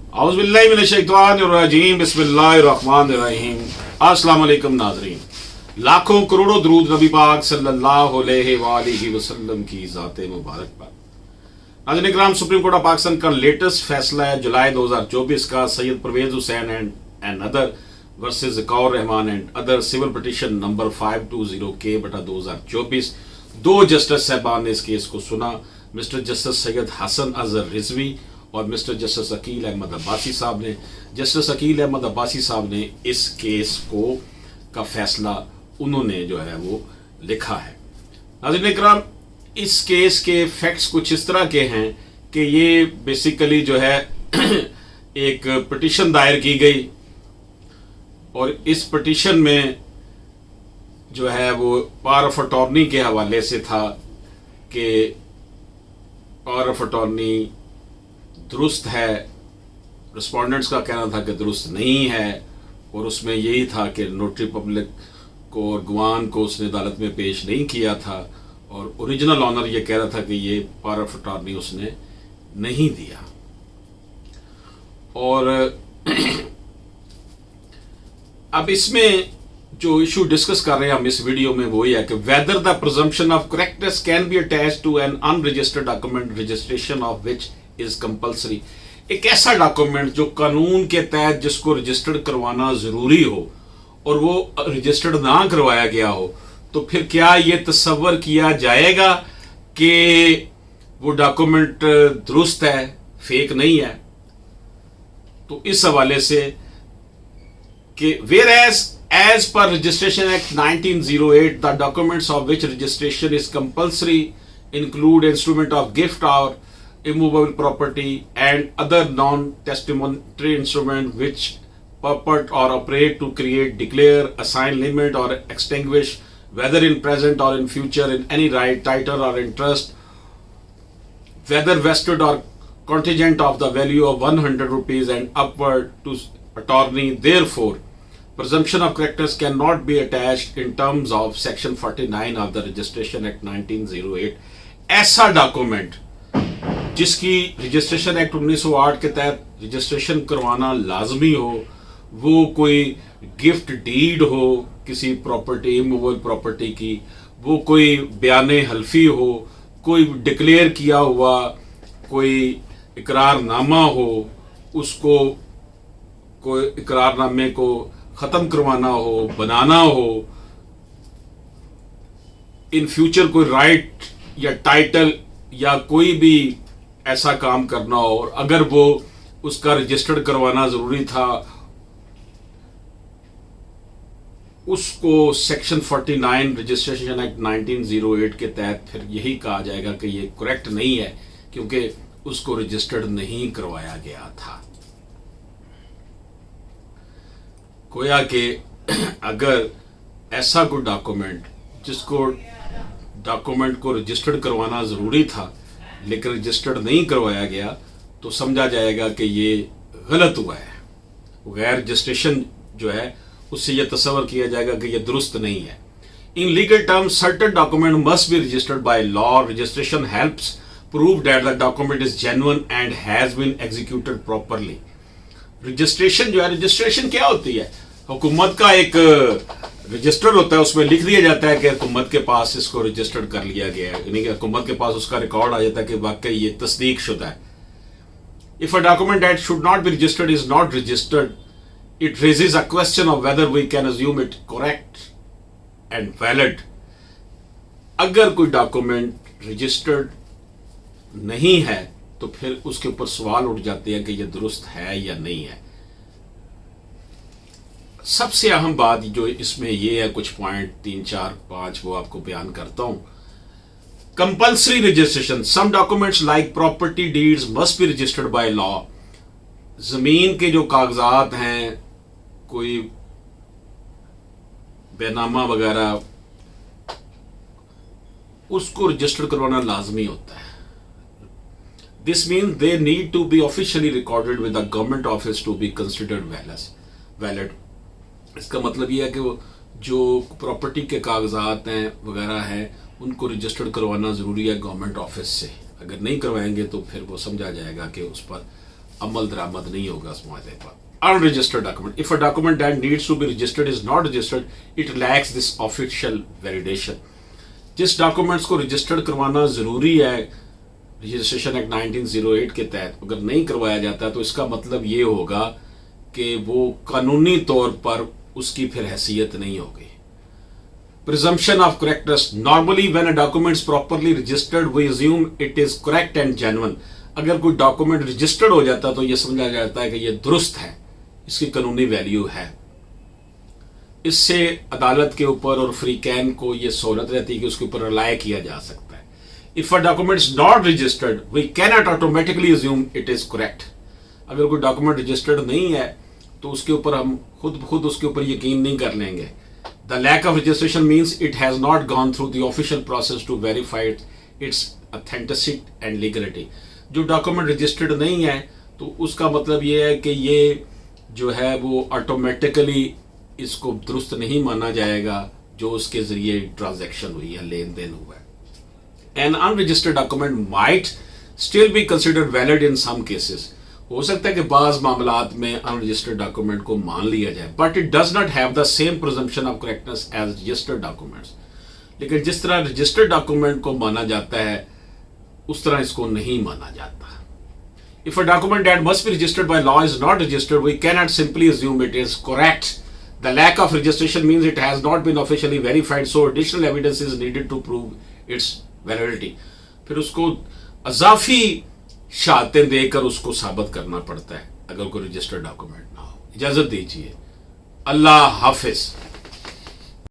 औज़ुबिल्लाहिमिनश्शैतानिर्रजीम बिस्मिल्लाहिर्रहमानिर्रहीम। अस्सलाम वालेकुम नाज़रीन, लाखों करोड़ों दरूद नबी पाक सल्लल्लाहु अलैहि वसल्लम की ज़ाते मुबारक पर। नाज़रीन इकराम, सुप्रीम कोर्ट ऑफ पाकिस्तान का लेटेस्ट फैसला है जुलाई 2024 का Syed Parvez Hussain and other versus Zakaur Rehman and other civil petition number 520K/2024। दो जस्टिस साहबान ने इस केस को सुना, मिस्टर जस्टिस सैयद हसन अजहर रिजवी और मिस्टर जस्टिस अकील अहमद अब्बासी साहब ने। जस्टिस अकील अहमद अब्बासी साहब ने इस केस का फैसला उन्होंने जो है वो लिखा है। नाज़रीन इकराम, इस केस के फैक्ट्स कुछ इस तरह के हैं कि ये बेसिकली जो है एक पिटीशन दायर की गई और इस पिटीशन में जो है वो पावर ऑफ अटॉर्नी के हवाले से था कि पावर ऑफ अटॉर्नी दुरुस्त है, रिस्पोंडेंट्स का कहना था कि दुरुस्त नहीं है, और उसमें यही था कि नोटरी पब्लिक को और गवान को उसने अदालत में पेश नहीं किया था, और ओरिजिनल ऑनर ये कह रहा था कि ये पावर ऑफ अटॉर्नी उसने नहीं दिया। और अब इसमें जो इशू डिस्कस कर रहे हैं हम इस वीडियो में वो ये है कि whether the presumption of correctness can be attached to an unregistered document registration of which is compulsory. एक ऐसा डॉक्यूमेंट जो कानून के तहत जिसको रजिस्टर्ड करवाना जरूरी हो और वो रजिस्टर्ड ना करवाया गया हो, तो फिर क्या ये तस्वर किया जाएगा कि वो डॉक्यूमेंट दुरुस्त है, फेक नहीं है? तो इस हवाले से कि where as per registration act 1908 the documents of which registration is compulsory include instrument of gift और immovable property and other non-testamentary instrument which purport or operate to create, declare, assign, limit or extinguish, whether in present or in future, in any right, title or interest, whether vested or contingent of the value of 100 rupees and upward to attorney. Therefore, presumption of correctness cannot be attached in terms of section 49 of the Registration Act 1908। ऐसा document जिसकी registration act 1908 के तहत registration करवाना लाजमी हो, वो कोई gift deed हो किसी प्रॉपर्टी, इमूवेबल प्रॉपर्टी की, वो कोई बयाने हल्फी हो, कोई डिक्लेयर किया हुआ कोई इकरारनामा हो, उसको कोई इकरारनामे को ख़त्म करवाना हो, बनाना हो, इन फ्यूचर कोई राइट या टाइटल या कोई भी ऐसा काम करना हो, और अगर वो उसका रजिस्टर्ड करवाना जरूरी था, उसको सेक्शन 49 रजिस्ट्रेशन एक्ट 1908 के तहत फिर यही कहा जाएगा कि ये करेक्ट नहीं है क्योंकि उसको रजिस्टर्ड नहीं करवाया गया था। गोया कि अगर ऐसा कोई डॉक्यूमेंट जिसको डॉक्यूमेंट को रजिस्टर्ड करवाना ज़रूरी था लेकिन रजिस्टर्ड नहीं करवाया गया, तो समझा जाएगा कि ये गलत हुआ है। गैर रजिस्ट्रेशन जो है उससे यह तस्वर किया जाएगा कि यह दुरुस्त नहीं है। In legal terms certain document must be registered by law. Registration helps prove that the document is genuine and has been executed properly. Registration जो है, रजिस्ट्रेशन क्या होती है? हुकूमत का एक रजिस्टर होता है, उसमें लिख दिया जाता है कि हुकूमत के पास इसको रजिस्टर्ड कर लिया गया है, यानी कि हुकूमत के पास उसका रिकॉर्ड आ जाता है कि वाकई ये तस्दीक शुदा है। If a document that should not be registered is not registered, it raises a question of whether we can assume it correct and valid. अगर कोई डॉक्यूमेंट रजिस्टर्ड नहीं है तो फिर उसके ऊपर सवाल उठ जाते हैं कि यह दुरुस्त है या नहीं है। सबसे अहम बात जो इसमें यह है, कुछ पॉइंट 3, 4, 5 वो आपको बयान करता हूं। Compulsory registration, some documents like property deeds must be registered by law. जमीन के जो कागजात हैं, कोई बेनामा वगैरह, उसको रजिस्टर करवाना लाजमी होता है। This means they need to be officially recorded with the government office to be considered valid. इसका मतलब यह है कि वो जो प्रॉपर्टी के कागजात हैं वगैरह हैं, उनको रजिस्टर्ड करवाना ज़रूरी है गवर्नमेंट ऑफिस से। अगर नहीं करवाएंगे तो फिर वो समझा जाएगा कि उस पर अमल दरामद नहीं होगा उस मुआहदे पर. Unregistered document. If a document that needs to be registered is not registered, it lacks this official validation. जिस डॉक्यूमेंट्स को रजिस्टर्ड करवाना ज़रूरी है रजिस्ट्रेशन एक्ट 1908 के तहत, अगर नहीं करवाया जाता तो इसका मतलब ये होगा कि वो कानूनी तौर पर उसकी फिर हैसियत नहीं होगी. Presumption of correctness. Normally when a document is properly registered, we assume it is correct and genuine. अगर कोई डॉक्यूमेंट रजिस्टर्ड हो जाता तो ये समझा जाता है कि ये दुरुस्त है, इसकी कानूनी वैल्यू है. इससे अदालत के ऊपर और फ्री कैन को ये सहूलत रहती है कि उसके ऊपर रिलाय किया जा सकता है. If a document is not registered we can not automatically assume it is correct. अगर कोई डॉक्यूमेंट रजिस्टर्ड नहीं है तो उसके ऊपर हम खुद उसके ऊपर यकीन नहीं कर लेंगे. The lack of registration means it has not gone through the official process to verify its authenticity and legality. जो डॉक्यूमेंट रजिस्टर्ड नहीं है तो उसका मतलब ये है कि ये जो है वो ऑटोमेटिकली इसको दुरुस्त नहीं माना जाएगा जो उसके जरिए ट्रांजैक्शन हुई है, लेन देन हुआ है. An unregistered document might still be considered valid in some cases. हो सकता है कि बाज मामलात में अनरजिस्टर्ड डॉक्यूमेंट को मान लिया जाए, but it does not have the same presumption of correctness as registered documents. लेकिन जिस तरह रजिस्टर्ड डॉक्यूमेंट को माना जाता है उस तरह इसको नहीं माना जाता. If a document that must be registered by law is not registered, we cannot simply assume it is correct. The lack of registration means it has not been officially verified, so additional evidence is needed to prove its validity. फिर उसको अजाफी शहादतें देकर उसको साबित करना पड़ता है अगर कोई रजिस्टर्ड डॉक्यूमेंट ना हो. इजाजत दीजिए. अल्लाह हाफिज.